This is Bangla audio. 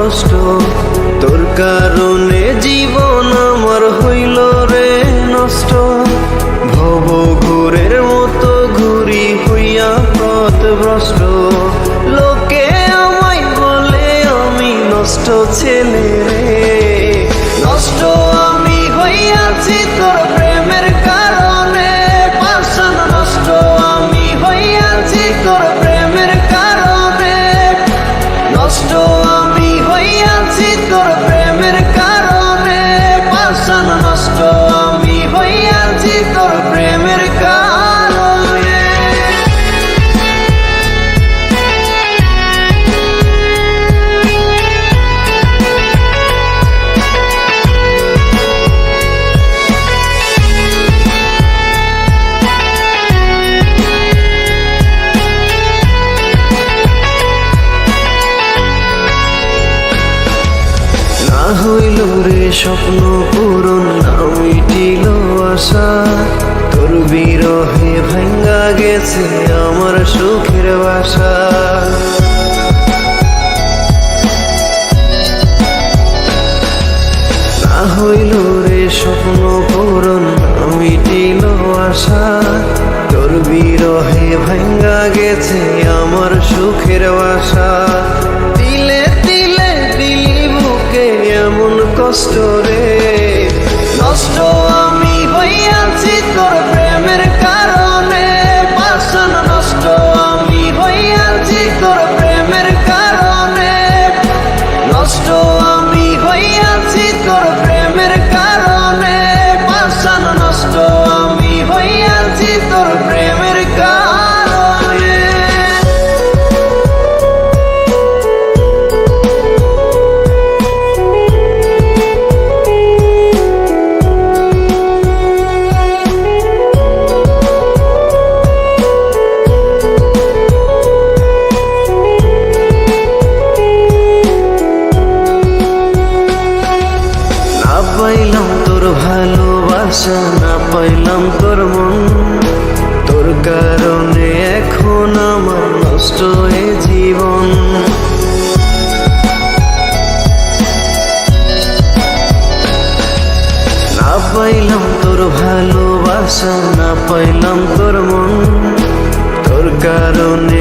কষ্ট। তোর কারণে জীবন আমার হইল রে নষ্ট। ভব ঘুরের মতো ঘুরি হইয়া পথভ্রষ্ট। লোকে আমায় বলে আমি নষ্ট ছেলে রে। নষ্ট আমি হইয়াছি তোর প্রেমের কারণে। পাষাণ নষ্ট আমি হইয়াছি তোর প্রেমের কারণে। নষ্ট আমি হইয়াছি তোর প্রেমের কারণে। পাষাণ নষ্ট আমি হইয়াছি তোর প্রেমের কারণে। না হইল রে স্বপ্ন পূরণ, না মিটিল আশা। তোর বিরহে ভাঙ্গা গেছে আমার সুখের বাসা। না হইল রে স্বপ্ন পূরণ, না মিটিল আশা। তোর বিরহে ভাঙ্গা গেছে আমার সুখের বাসা। তিলে তিলে দিলি বুকে এমন কষ্ট রে। নষ্ট আমি হইয়াছি তোর প্রেমের কারণে। পাষাণ নষ্ট আমি হইয়াছি তোর প্রেমের কারণে। নষ্ট আমি হইয়াছি তোর প্রেমের কারণে। পাষাণ নষ্ট আমি হইয়াছি তোর প্রেমের কারণে। না পাইলাম তোর ভালোবাসা, না পাইলাম তোর মন। তোর কারণে এখন আমার নষ্ট এ জীবন। না পাইলাম তোর ভালোবাসা, না পাইলাম তোর মন। তোর কারণে